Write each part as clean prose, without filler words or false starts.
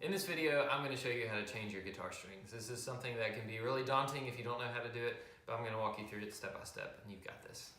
In this video, I'm going to show you how to change your guitar strings. This is something that can be really daunting if you don't know how to do it, but I'm going to walk you through it step by step, and you've got this.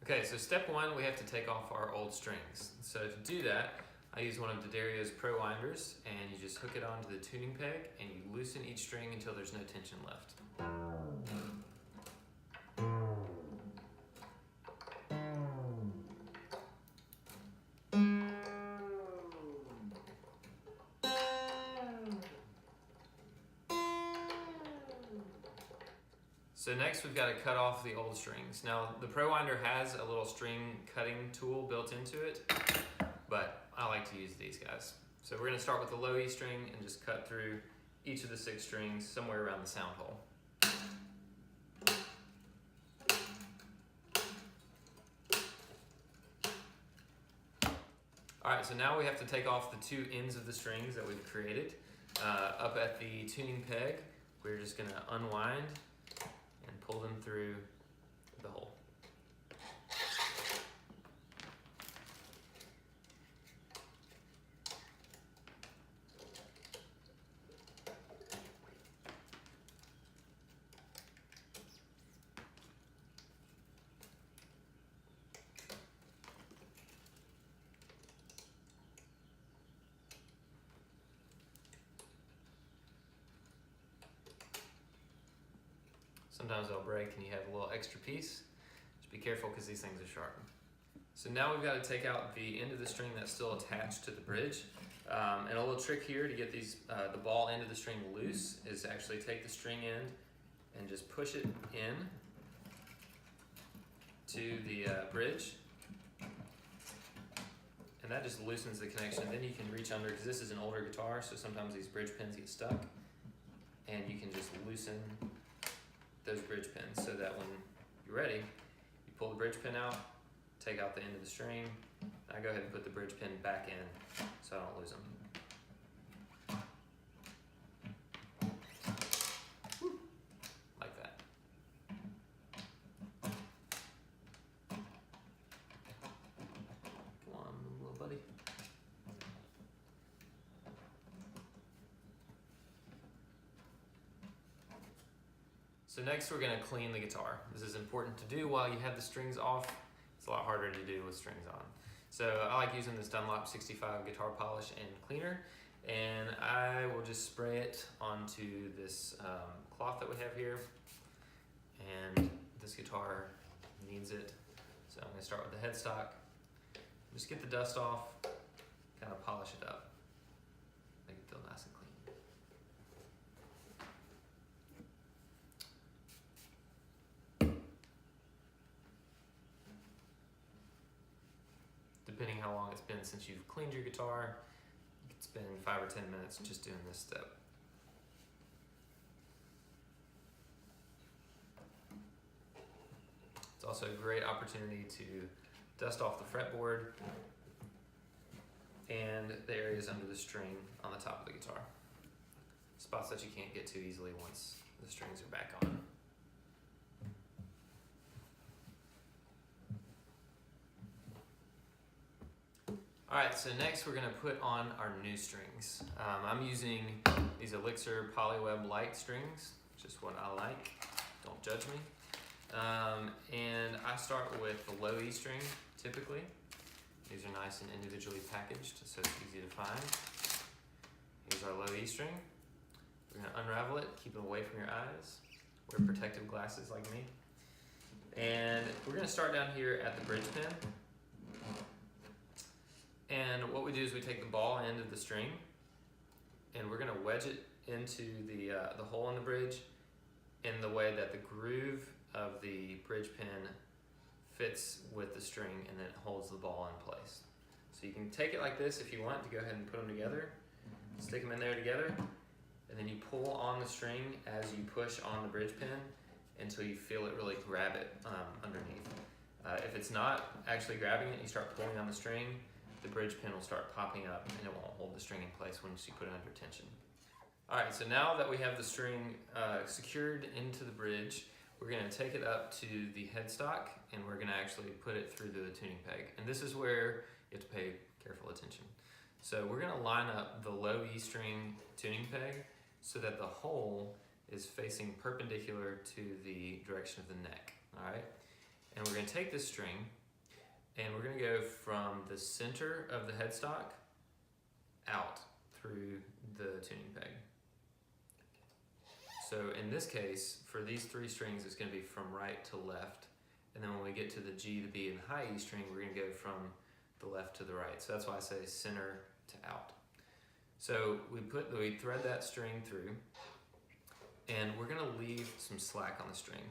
Okay, so step one, we have to take off our old strings. So to do that, I use one of Elixir's Pro-winders, and you just hook it onto the tuning peg, and you loosen each string until there's no tension left. So next we've got to cut off the old strings. Now the Pro-winder has a little string cutting tool built into it, but I like to use these guys. So we're going to start with the low E string and just cut through each of the 6 strings somewhere around the sound hole. Alright, so now we have to take off the 2 ends of the strings that we've created. Up at the tuning peg, we're just going to unwind and pull them through the hole. Sometimes they'll break and you have a little extra piece. Just be careful because these things are sharp. So now we've got to take out the end of the string that's still attached to the bridge. And a little trick here to get these the ball end of the string loose is actually take the string end and just push it in to the bridge. And that just loosens the connection. Then you can reach under, because this is an older guitar, so sometimes these bridge pins get stuck. And you can just loosen those bridge pins so that when you're ready, you pull the bridge pin out, take out the end of the string. I go ahead and put the bridge pin back in so I don't lose them. Like that. Come on, little buddy. So next we're going to clean the guitar. This is important to do while you have the strings off. It's a lot harder to do with strings on. So I like using this Dunlop 65 guitar polish and cleaner, and I will just spray it onto this cloth that we have here, and this guitar needs it. So I'm going to start with the headstock. Just get the dust off, kind of polish it up, make it feel nice and clean. Depending how long it's been since you've cleaned your guitar, you could spend 5 or 10 minutes just doing this step. It's also a great opportunity to dust off the fretboard and the areas under the string on the top of the guitar. Spots that you can't get to easily once the strings are back on. Alright, so next we're going to put on our new strings. I'm using these Elixir Polyweb Light strings, just what I like, don't judge me. And I start with the low E string, typically. These are nice and individually packaged, so it's easy to find. Here's our low E string. We're going to unravel it, keep it away from your eyes. Wear protective glasses like me. And we're going to start down here at the bridge pin. And what we do is we take the ball end of the string and we're going to wedge it into the hole in the bridge in the way that the groove of the bridge pin fits with the string, and then it holds the ball in place. So you can take it like this if you want to go ahead and put them together, stick them in there together, and then you pull on the string as you push on the bridge pin until you feel it really grab it underneath. If it's not actually grabbing it, you start pulling on the string, the bridge pin will start popping up and it won't hold the string in place once you put it under tension. Alright, so now that we have the string secured into the bridge, we're going to take it up to the headstock and we're going to actually put it through the tuning peg. And this is where you have to pay careful attention. So we're gonna line up the low E string tuning peg so that the hole is facing perpendicular to the direction of the neck, all right? And we're gonna take this string and we're gonna go from the center of the headstock out through the tuning peg. So in this case, for these 3 strings, it's gonna be from right to left. And then when we get to the G, the B, and the high E string, we're gonna go from the left to the right. So that's why I say center to out. So we thread that string through, and we're gonna leave some slack on the string.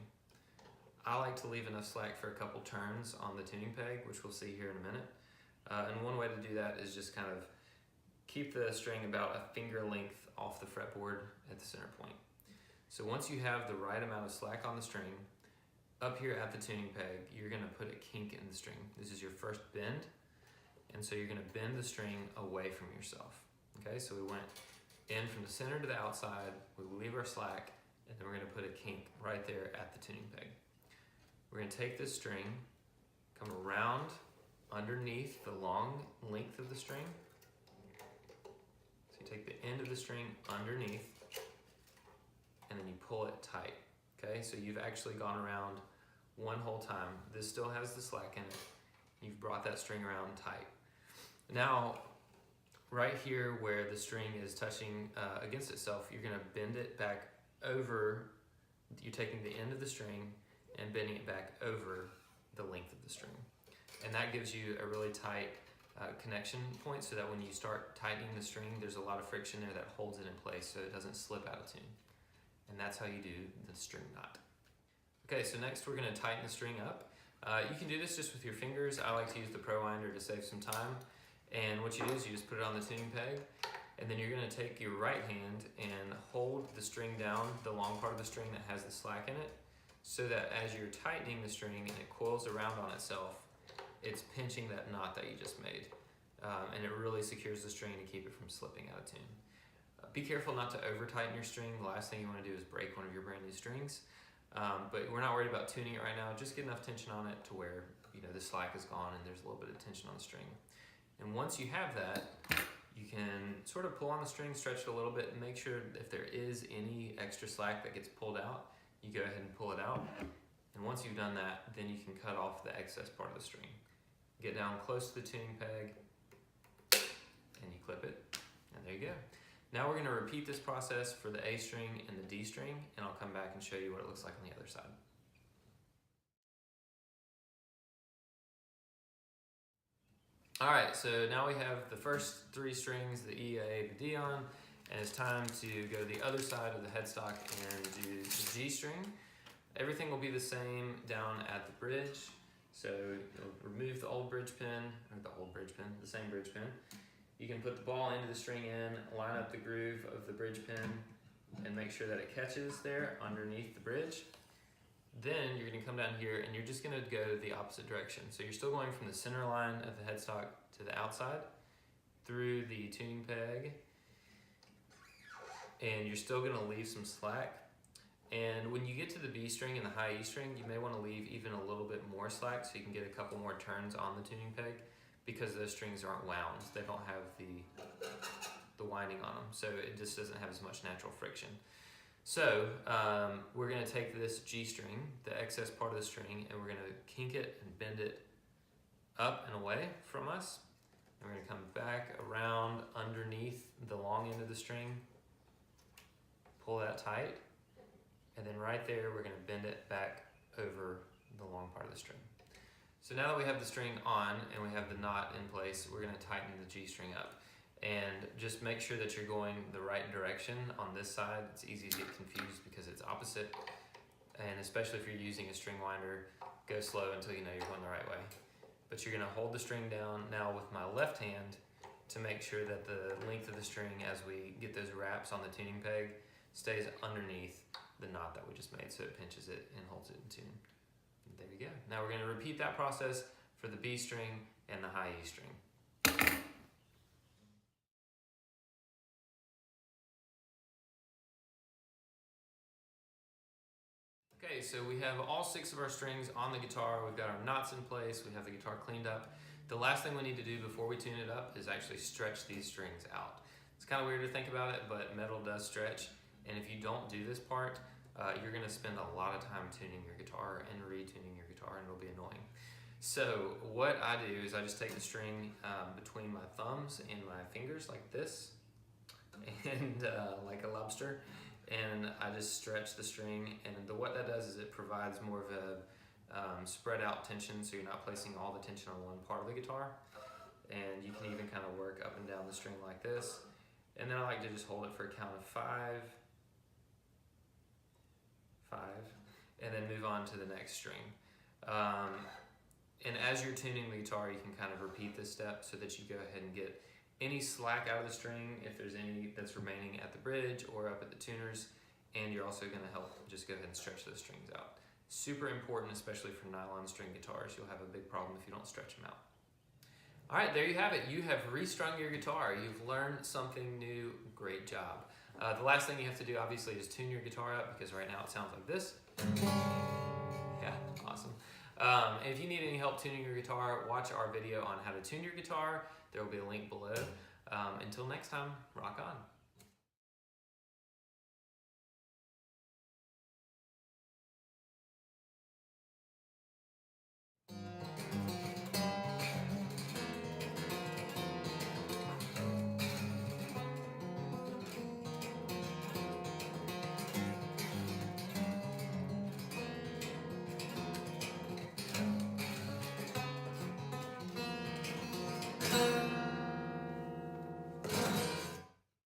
I like to leave enough slack for a couple turns on the tuning peg, which we'll see here in a minute. And one way to do that is just kind of keep the string about a finger length off the fretboard at the center point. So once you have the right amount of slack on the string, up here at the tuning peg, you're gonna put a kink in the string. This is your first bend, and so you're gonna bend the string away from yourself. Okay, so we went in from the center to the outside, we leave our slack, and then we're gonna put a kink right there at the tuning peg. We're gonna take this string, come around underneath the long length of the string. So you take the end of the string underneath, and then you pull it tight. Okay, so you've actually gone around one whole time. This still has the slack in it. You've brought that string around tight. Now, right here where the string is touching against itself, you're gonna bend it back over. You're taking the end of the string and bending it back over the length of the string. And that gives you a really tight connection point so that when you start tightening the string, there's a lot of friction there that holds it in place so it doesn't slip out of tune. And that's how you do the string knot. Okay, so next we're gonna tighten the string up. You can do this just with your fingers. I like to use the Pro-winder to save some time. And what you do is you just put it on the tuning peg, and then you're gonna take your right hand and hold the string down, the long part of the string that has the slack in it, so that as you're tightening the string and it coils around on itself, it's pinching that knot that you just made. And it really secures the string to keep it from slipping out of tune. Be careful not to over tighten your string. The last thing you want to do is break one of your brand new strings. But we're not worried about tuning it right now. Just get enough tension on it to where the slack is gone and there's a little bit of tension on the string. And once you have that, you can sort of pull on the string, stretch it a little bit, and make sure if there is any extra slack that gets pulled out, you go ahead and pull it out. And once you've done that, then you can cut off the excess part of the string. Get down close to the tuning peg, and you clip it, and there you go. Now we're going to repeat this process for the A string and the D string, and I'll come back and show you what it looks like on the other side. Alright, so now we have the first 3 strings, the E, A, the D on, and it's time to go to the other side of the headstock and do the G string. Everything will be the same down at the bridge. So you'll remove the old bridge pin, or the same bridge pin. You can put the ball into the string in, line up the groove of the bridge pin, and make sure that it catches there underneath the bridge. Then you're going to come down here and you're just going to go the opposite direction. So you're still going from the center line of the headstock to the outside through the tuning peg, and you're still going to leave some slack. And when you get to the B string and the high E string, you may want to leave even a little bit more slack so you can get a couple more turns on the tuning peg, because those strings aren't wound. They don't have the winding on them, so it just doesn't have as much natural friction. So we're going to take this G string, the excess part of the string, and we're going to kink it and bend it up and away from us. And we're going to come back around underneath the long end of the string, pull that tight, and then right there we're going to bend it back over the long part of the string. So now that we have the string on and we have the knot in place, we're going to tighten the G string up. And just make sure that you're going the right direction on this side. It's easy to get confused because it's opposite. And especially if you're using a string winder, go slow until you know you're going the right way. But you're going to hold the string down now with my left hand to make sure that the length of the string, as we get those wraps on the tuning peg, stays underneath the knot that we just made, so it pinches it and holds it in tune. And there you go. Now we're going to repeat that process for the B string and the high E string. Okay, so we have all 6 of our strings on the guitar. We've got our knots in place. We have the guitar cleaned up. The last thing we need to do before we tune it up is actually stretch these strings out. It's kind of weird to think about it, but metal does stretch. And if you don't do this part, you're going to spend a lot of time tuning your guitar and retuning your guitar, and it'll be annoying. So what I do is I just take the string between my thumbs and my fingers like this, and like a lobster, and I just stretch the string. And what that does is it provides more of a spread out tension, so you're not placing all the tension on one part of the guitar. And you can even kind of work up and down the string like this. And then I like to just hold it for a count of 5, and then move on to the next string. And as you're tuning the guitar, you can kind of repeat this step so that you go ahead and get any slack out of the string, if there's any that's remaining at the bridge or up at the tuners, and you're also going to help just go ahead and stretch those strings out. Super important, especially for nylon string guitars. You'll have a big problem if you don't stretch them out. All right, there you have it. You have restrung your guitar. You've learned something new. Great job. The last thing you have to do, obviously, is tune your guitar up, because right now it sounds like this. Yeah, awesome. And if you need any help tuning your guitar, watch our video on how to tune your guitar. There will be a link below. Until next time, rock on.